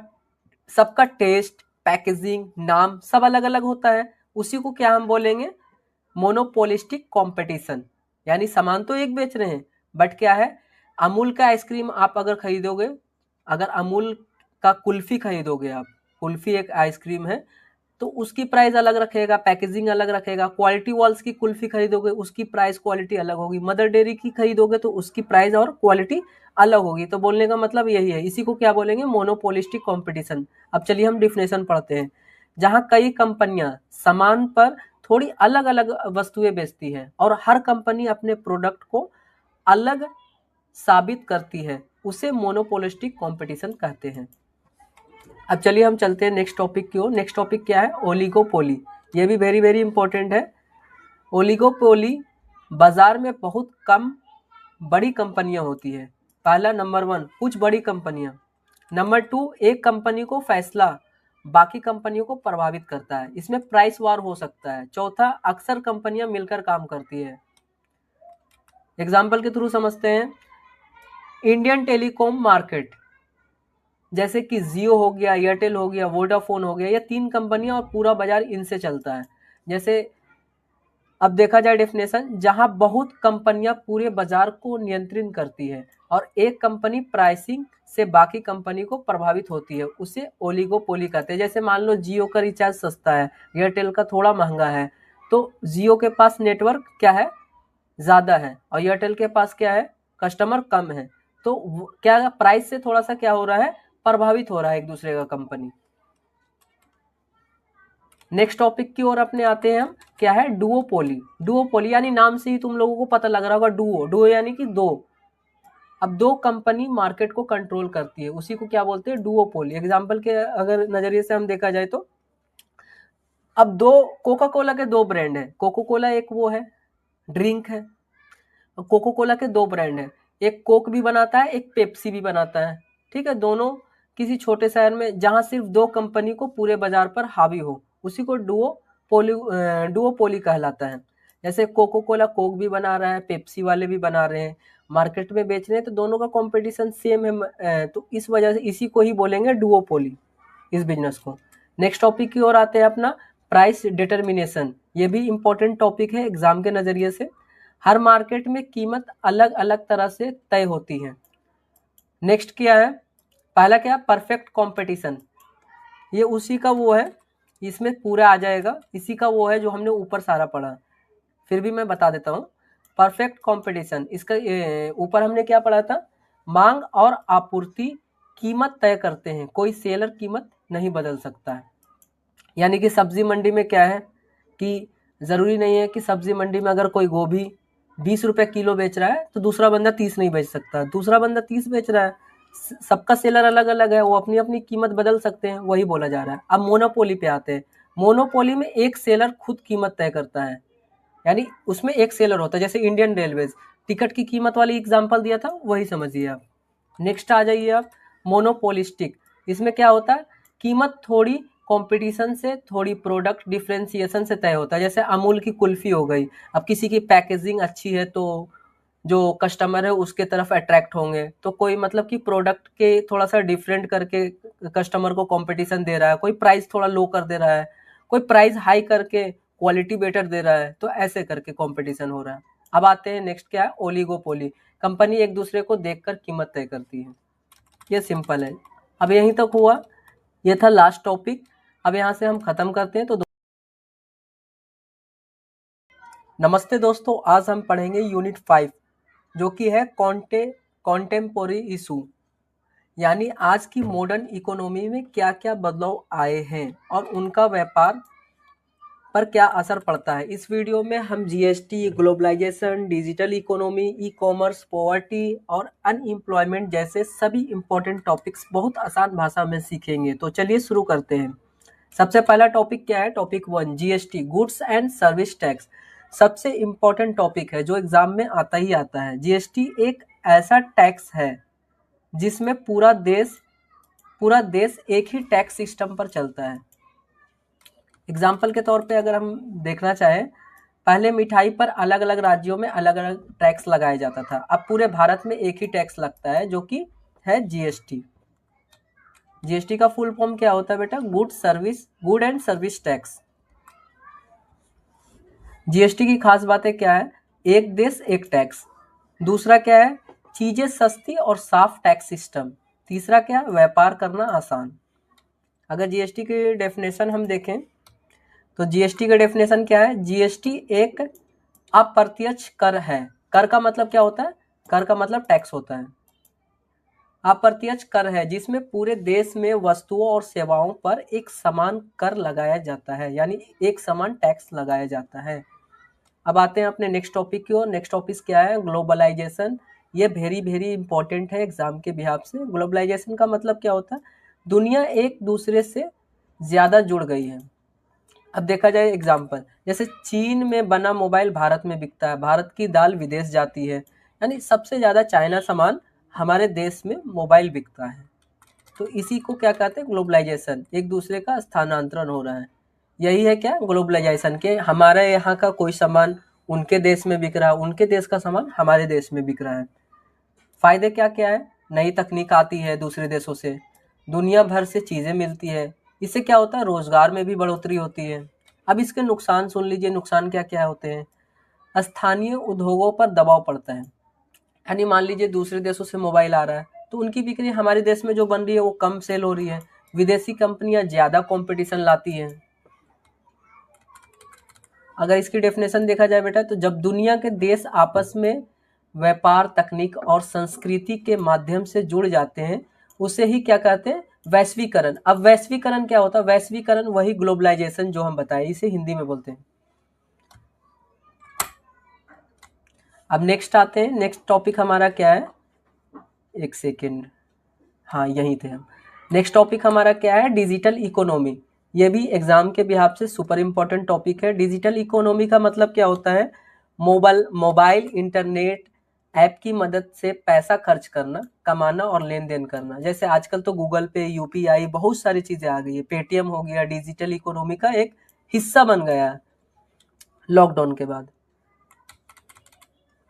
सबका टेस्ट, पैकेजिंग, नाम सब अलग अलग होता है। उसी को क्या हम बोलेंगे? Monopolistic competition. यानी सामान तो एक बेच रहे हैं, बट क्या है, अमूल का आइसक्रीम आप अगर खरीदोगे, अगर अमूल का कुल्फी खरीदोगे आप, कुल्फी एक आइसक्रीम है, तो उसकी प्राइस अलग रखेगा, पैकेजिंग अलग रखेगा। क्वालिटी वॉल्स की कुल्फी खरीदोगे, उसकी प्राइस क्वालिटी अलग होगी। मदर डेयरी की खरीदोगे तो उसकी प्राइस और क्वालिटी अलग होगी। तो बोलने का मतलब यही है, इसी को क्या बोलेंगे? Monopolistic competition. अब चलिए हम डिफिनेशन पढ़ते हैं। जहां कई कंपनियां सामान पर थोड़ी अलग अलग वस्तुएं बेचती है और हर कंपनी अपने प्रोडक्ट को अलग साबित करती है, उसे मोनोपोलिस्टिक कंपटीशन कहते हैं। अब चलिए हम चलते हैं नेक्स्ट टॉपिक की ओर। नेक्स्ट टॉपिक क्या है? ओलिगोपोली। ये भी वेरी वेरी इंपॉर्टेंट है। ओलिगोपोली बाजार में बहुत कम बड़ी कंपनियां होती है। पहला नंबर 1, कुछ बड़ी कंपनियां। नंबर 2, एक कंपनी को फैसला बाकी कंपनियों को प्रभावित करता है, इसमें प्राइस वार हो सकता है। चौथा, अक्सर कंपनियां मिलकर काम करती है। एग्जाम्पल के थ्रू समझते हैं। इंडियन टेलीकॉम मार्केट, जैसे कि जियो हो गया, एयरटेल हो गया, वोडाफोन हो गया, ये 3 कंपनियां और पूरा बाजार इनसे चलता है। जैसे अब देखा जाए डेफिनेशन, जहां बहुत कंपनियां पूरे बाजार को नियंत्रित करती है और एक कंपनी प्राइसिंग से बाकी कंपनी को प्रभावित होती है, उसे ओलिगोपोली कहते हैं। जैसे मान लो जियो का रिचार्ज सस्ता है, एयरटेल का थोड़ा महंगा है, तो जियो के पास नेटवर्क क्या है? ज्यादा है, और एयरटेल के पास क्या है? कस्टमर कम है। तो क्या प्राइस से थोड़ा सा क्या हो रहा है? प्रभावित हो रहा है एक दूसरे का कंपनी। नेक्स्ट टॉपिक की ओर अपने आते हैं हम। क्या है? डुओपोली। डुओपोली यानी नाम से ही तुम लोगों को पता लग रहा होगा, डुओ, डुओ यानी कि दो। अब दो कंपनी मार्केट को कंट्रोल करती है, उसी को क्या बोलते हैं? डुओपोली। एग्जांपल के अगर नजरिए से हम देखा जाए तो, अब दो कोका कोला के दो ब्रांड है। कोका कोला एक वो है, ड्रिंक है। कोका कोला के दो ब्रांड है, एक कोक भी बनाता है, एक पेप्सी भी बनाता है। ठीक है, दोनों किसी छोटे शहर में, जहां सिर्फ दो कंपनी को पूरे बाजार पर हावी हो, उसी को डुओपोली कहलाता है। जैसे कोको कोला कोक भी बना रहा है, पेप्सी वाले भी बना रहे हैं, मार्केट में बेच रहे हैं, तो दोनों का कंपटीशन सेम है। तो इस वजह से इसी को ही बोलेंगे डुओपोली, इस बिजनेस को। नेक्स्ट टॉपिक की ओर आते हैं अपना, प्राइस डिटर्मिनेशन। ये भी इंपॉर्टेंट टॉपिक है एग्जाम के नजरिए से। हर मार्केट में कीमत अलग अलग तरह से तय होती है। नेक्स्ट क्या है? पहला क्या? Perfect competition. ये उसी का वो है, इसमें पूरा आ जाएगा, इसी का वो है जो हमने ऊपर सारा पढ़ा, फिर भी मैं बता देता हूँ। परफेक्ट कंपटीशन, इसका ऊपर हमने क्या पढ़ा था? मांग और आपूर्ति कीमत तय करते हैं, कोई सेलर कीमत नहीं बदल सकता है। यानी कि सब्जी मंडी में क्या है कि ज़रूरी नहीं है कि सब्जी मंडी में अगर कोई गोभी 20 रुपये किलो बेच रहा है तो दूसरा बंदा 30 नहीं बेच सकता, दूसरा बंदा 30 बेच रहा है, सबका सेलर अलग अलग है, वो अपनी अपनी कीमत बदल सकते हैं, वही बोला जा रहा है। अब मोनोपोली पे आते हैं। मोनोपोली में एक सेलर खुद कीमत तय करता है, यानी उसमें एक सेलर होता है। जैसे इंडियन रेलवेज टिकट की कीमत वाली एग्जांपल दिया था, वही समझिए आप। नेक्स्ट आ जाइए आप, मोनोपोलिस्टिक। इसमें क्या होता है, कीमत थोड़ी कंपटीशन से, थोड़ी प्रोडक्ट डिफ्रेंसिएशन से तय होता है। जैसे अमूल की कुल्फी हो गई, अब किसी की पैकेजिंग अच्छी है तो जो कस्टमर है उसके तरफ अट्रैक्ट होंगे, तो कोई मतलब कि प्रोडक्ट के थोड़ा सा डिफरेंट करके कस्टमर को कंपटीशन दे रहा है, कोई प्राइस थोड़ा लो कर दे रहा है, कोई प्राइस हाई करके क्वालिटी बेटर दे रहा है, तो ऐसे करके कंपटीशन हो रहा है। अब आते हैं नेक्स्ट, क्या है, ओलिगोपोली। कंपनी एक दूसरे को देखकर कीमत तय करती है, ये सिंपल है। अब यहीं तक हुआ, ये था लास्ट टॉपिक। अब यहाँ से हम खत्म करते हैं। तो नमस्ते दोस्तों, आज हम पढ़ेंगे यूनिट 5 जो कि है कॉन्टेम्पोरी इशू, यानी आज की मॉडर्न इकोनॉमी में क्या क्या बदलाव आए हैं और उनका व्यापार पर क्या असर पड़ता है। इस वीडियो में हम GST, globalization, digital economy, e commerce, poverty और अनएम्प्लॉयमेंट जैसे सभी इंपॉर्टेंट टॉपिक्स बहुत आसान भाषा में सीखेंगे। तो चलिए शुरू करते हैं। सबसे पहला टॉपिक क्या है, topic 1, GST, goods and service tax. सबसे इम्पोर्टेंट टॉपिक है जो एग्जाम में आता ही आता है। जीएसटी एक ऐसा टैक्स है जिसमें पूरा देश एक ही टैक्स सिस्टम पर चलता है। एग्जाम्पल के तौर पे अगर हम देखना चाहें, पहले मिठाई पर अलग अलग राज्यों में अलग अलग टैक्स लगाया जाता था, अब पूरे भारत में एक ही टैक्स लगता है जो कि है जीएसटी। जीएसटी का फुल फॉर्म क्या होता है बेटा, good and service tax. GST की खास बातें क्या है, एक देश एक टैक्स। दूसरा क्या है, चीजें सस्ती और साफ टैक्स सिस्टम। तीसरा क्या, व्यापार करना आसान। अगर जीएसटी की डेफिनेशन हम देखें तो जीएसटी का डेफिनेशन क्या है, जीएसटी एक अप्रत्यक्ष कर है। कर का मतलब क्या होता है, कर का मतलब टैक्स होता है। अप्रत्यक्ष कर है जिसमें पूरे देश में वस्तुओं और सेवाओं पर एक समान कर लगाया जाता है, यानी एक समान टैक्स लगाया जाता है। अब आते हैं अपने नेक्स्ट टॉपिक की ओर। नेक्स्ट टॉपिक क्या है, ग्लोबलाइजेशन। ये वेरी वेरी इंपॉर्टेंट है एग्जाम के बिहाफ से। ग्लोबलाइजेशन का मतलब क्या होता है, दुनिया एक दूसरे से ज़्यादा जुड़ गई है। अब देखा जाए एग्जाम्पल, जैसे चीन में बना मोबाइल भारत में बिकता है, भारत की दाल विदेश जाती है, यानी सबसे ज़्यादा चाइना सामान हमारे देश में मोबाइल बिकता है। तो इसी को क्या कहते हैं, ग्लोबलाइजेशन, एक दूसरे का स्थानांतरण हो रहा है। यही है क्या, ग्लोबलाइजेशन के हमारे यहाँ का कोई सामान उनके देश में बिक रहा है, उनके देश का सामान हमारे देश में बिक रहा है। फायदे क्या क्या है, नई तकनीक आती है दूसरे देशों से, दुनिया भर से चीज़ें मिलती है, इससे क्या होता है, रोजगार में भी बढ़ोतरी होती है। अब इसके नुकसान सुन लीजिए, नुकसान क्या क्या होते हैं। स्थानीय उद्योगों पर दबाव पड़ता है, यानी मान लीजिए दूसरे देशों से मोबाइल आ रहा है तो उनकी बिक्री हमारे देश में जो बन रही है वो कम सेल हो रही है, विदेशी कंपनियां ज़्यादा कंपटीशन लाती हैं। अगर इसकी डेफिनेशन देखा जाए बेटा, तो जब दुनिया के देश आपस में व्यापार, तकनीक और संस्कृति के माध्यम से जुड़ जाते हैं, उसे ही क्या कहते हैं, वैश्वीकरण। अब वैश्वीकरण क्या होता है, वैश्वीकरण वही ग्लोबलाइजेशन जो हम बताए, इसे हिंदी में बोलते हैं। अब नेक्स्ट आते हैं, नेक्स्ट टॉपिक हमारा क्या है, एक सेकेंड, हाँ यहीं थे हम। नेक्स्ट टॉपिक हमारा क्या है, डिजिटल इकोनॉमी। ये भी एग्जाम के बिहाफ से सुपर इंपॉर्टेंट टॉपिक है। डिजिटल इकोनॉमी का मतलब क्या होता है, मोबाइल इंटरनेट ऐप की मदद से पैसा खर्च करना, कमाना और लेन देन करना। जैसे आजकल तो गूगल पे, यूपीआई, बहुत सारी चीज़ें आ गई है, पेटीएम हो गया, डिजिटल इकोनॉमी का एक हिस्सा बन गया है लॉकडाउन के बाद।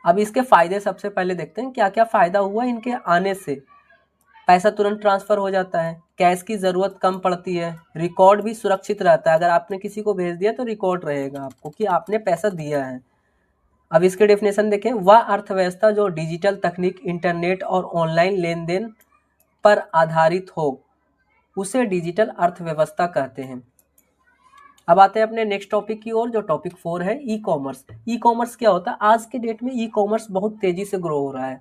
अब इसके फायदे सबसे पहले देखते हैं, क्या क्या फायदा हुआ इनके आने से। पैसा तुरंत ट्रांसफर हो जाता है, कैश की ज़रूरत कम पड़ती है, रिकॉर्ड भी सुरक्षित रहता है। अगर आपने किसी को भेज दिया तो रिकॉर्ड रहेगा आपको कि आपने पैसा दिया है। अब इसके डेफिनेशन देखें, वह अर्थव्यवस्था जो डिजिटल तकनीक, इंटरनेट और ऑनलाइन लेन देन पर आधारित हो, उसे डिजिटल अर्थव्यवस्था कहते हैं। अब आते हैं अपने नेक्स्ट टॉपिक की ओर, जो टॉपिक 4 है, ई कॉमर्स। ई कॉमर्स क्या होता है, आज के डेट में ई कॉमर्स बहुत तेजी से ग्रो हो रहा है,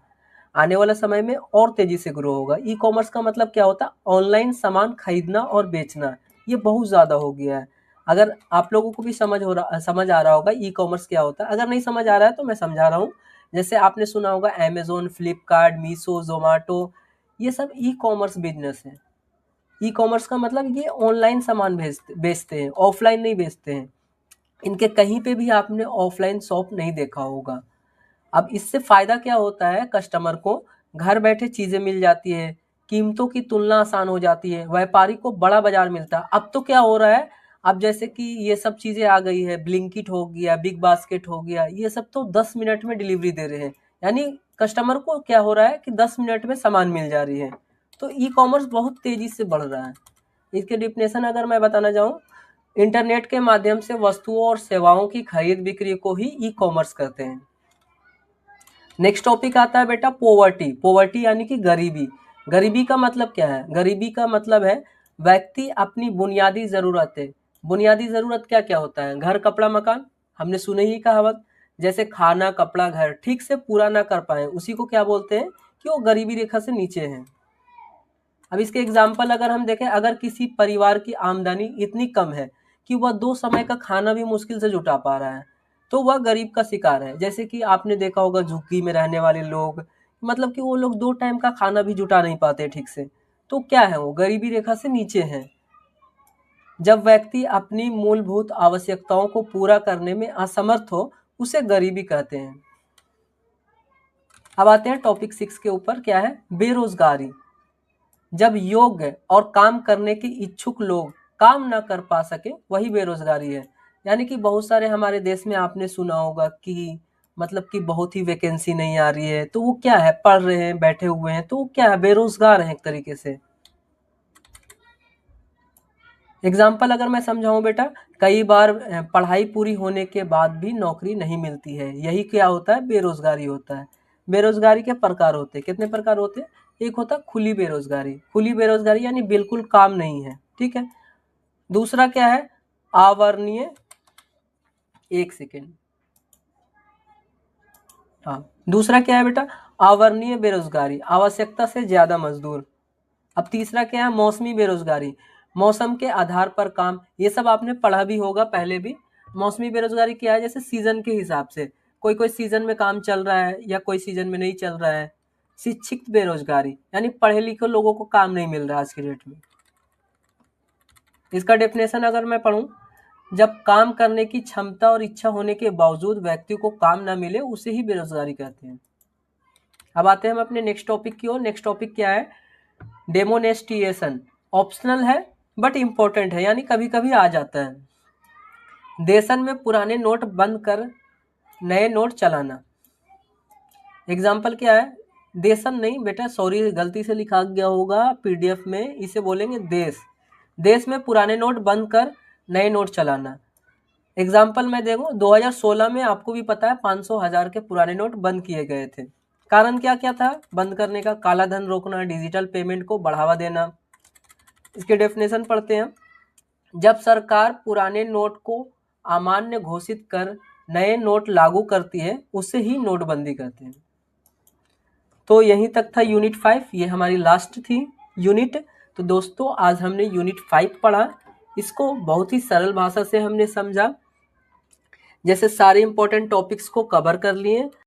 आने वाले समय में और तेजी से ग्रो होगा। ई कॉमर्स का मतलब क्या होता है, ऑनलाइन सामान खरीदना और बेचना, ये बहुत ज़्यादा हो गया है। अगर आप लोगों को भी समझ आ रहा होगा ई कॉमर्स क्या होता है। अगर नहीं समझ आ रहा है तो मैं समझा रहा हूँ। जैसे आपने सुना होगा अमेज़न, फ्लिपकार्ट, मीशो, ज़ोमैटो, ये सब ई कॉमर्स बिजनेस है। ई कॉमर्स का मतलब ये ऑनलाइन सामान बेचते हैं, ऑफलाइन नहीं बेचते हैं। इनके कहीं पे भी आपने ऑफलाइन शॉप नहीं देखा होगा। अब इससे फ़ायदा क्या होता है, कस्टमर को घर बैठे चीज़ें मिल जाती है, कीमतों की तुलना आसान हो जाती है, व्यापारी को बड़ा बाजार मिलता है। अब तो क्या हो रहा है, अब जैसे कि ये सब चीज़ें आ गई है, ब्लिंकिट हो गया, बिग बास्केट हो गया, ये सब तो 10 मिनट में डिलीवरी दे रहे हैं। यानी कस्टमर को क्या हो रहा है कि 10 मिनट में सामान मिल जा रही है। तो ई कॉमर्स बहुत तेज़ी से बढ़ रहा है। इसके डिफिनेशन अगर मैं बताना चाहूँ, इंटरनेट के माध्यम से वस्तुओं और सेवाओं की खरीद बिक्री को ही ई कॉमर्स कहते हैं। नेक्स्ट टॉपिक आता है बेटा पोवर्टी। पोवर्टी यानी कि गरीबी। गरीबी का मतलब क्या है? गरीबी का मतलब है व्यक्ति अपनी बुनियादी ज़रूरतें, बुनियादी ज़रूरत क्या क्या होता है? घर, कपड़ा, मकान, हमने सुने ही कहावत। जैसे खाना, कपड़ा, घर ठीक से पूरा ना कर पाए उसी को क्या बोलते हैं कि वो गरीबी रेखा से नीचे हैं। अब इसके एग्जाम्पल अगर हम देखें, अगर किसी परिवार की आमदनी इतनी कम है कि वह 2 समय का खाना भी मुश्किल से जुटा पा रहा है, तो वह गरीब का शिकार है। जैसे कि आपने देखा होगा झुग्गी में रहने वाले लोग, मतलब कि वो लोग 2 टाइम का खाना भी जुटा नहीं पाते ठीक से, तो क्या है, वो गरीबी रेखा से नीचे हैं। जब व्यक्ति अपनी मूलभूत आवश्यकताओं को पूरा करने में असमर्थ हो, उसे गरीबी कहते हैं। अब आते हैं टॉपिक 6 के ऊपर, क्या है? बेरोजगारी। जब योग्य और काम करने के इच्छुक लोग काम ना कर पा सके, वही बेरोजगारी है। यानी कि बहुत सारे हमारे देश में आपने सुना होगा कि मतलब कि बहुत ही वैकेंसी नहीं आ रही है, तो वो क्या है, पढ़ रहे हैं, बैठे हुए हैं, तो वो क्या है, बेरोजगार हैं एक तरीके से। एग्जाम्पल अगर मैं समझाऊं बेटा, कई बार पढ़ाई पूरी होने के बाद भी नौकरी नहीं मिलती है, यही क्या होता है, बेरोजगारी होता है। बेरोजगारी के प्रकार होते हैं, कितने प्रकार होते हैं? एक होता है खुली बेरोजगारी। खुली बेरोजगारी यानी बिल्कुल काम नहीं है, ठीक है। दूसरा क्या है? आवरणीय, एक सेकेंड, हाँ, दूसरा क्या है बेटा? आवरणीय बेरोजगारी, आवश्यकता से ज्यादा मजदूर। अब तीसरा क्या है? मौसमी बेरोजगारी, मौसम के आधार पर काम। ये सब आपने पढ़ा भी होगा पहले भी। मौसमी बेरोजगारी क्या है? जैसे सीजन के हिसाब से, कोई कोई सीजन में काम चल रहा है या कोई सीजन में नहीं चल रहा है। शिक्षित बेरोजगारी यानी पढ़े लिखे लोगों को काम नहीं मिल रहा आज के डेट में। इसका डेफिनेशन अगर मैं पढ़ूं, जब काम करने की क्षमता और इच्छा होने के बावजूद व्यक्ति को काम ना मिले, उसे ही बेरोजगारी कहते हैं। अब आते हैं हम अपने नेक्स्ट टॉपिक की ओर। नेक्स्ट टॉपिक क्या है? डेमोनेस्टिएशन। ऑप्शनल है बट इम्पोर्टेंट है, यानी कभी कभी आ जाता है। देशन में पुराने नोट बंद कर नए नोट चलाना। एग्जाम्पल क्या है? देशन नहीं बेटा, सॉरी, गलती से लिखा गया होगा पीडीएफ में, इसे बोलेंगे देश। देश में पुराने नोट बंद कर नए नोट चलाना। एग्जाम्पल मैं देखूं, 2016 में आपको भी पता है 500 हजार के पुराने नोट बंद किए गए थे। कारण क्या क्या था बंद करने का? काला धन रोकना, डिजिटल पेमेंट को बढ़ावा देना। इसके डेफिनेशन पढ़ते हैं। जब सरकार पुराने नोट को अमान्य घोषित कर नए नोट लागू करती है, उसे ही नोटबंदी कहते हैं। तो यहीं तक था यूनिट 5, ये हमारी लास्ट थी यूनिट। तो दोस्तों आज हमने यूनिट 5 पढ़ा, इसको बहुत ही सरल भाषा से हमने समझा, जैसे सारे इंपॉर्टेंट टॉपिक्स को कवर कर लिए।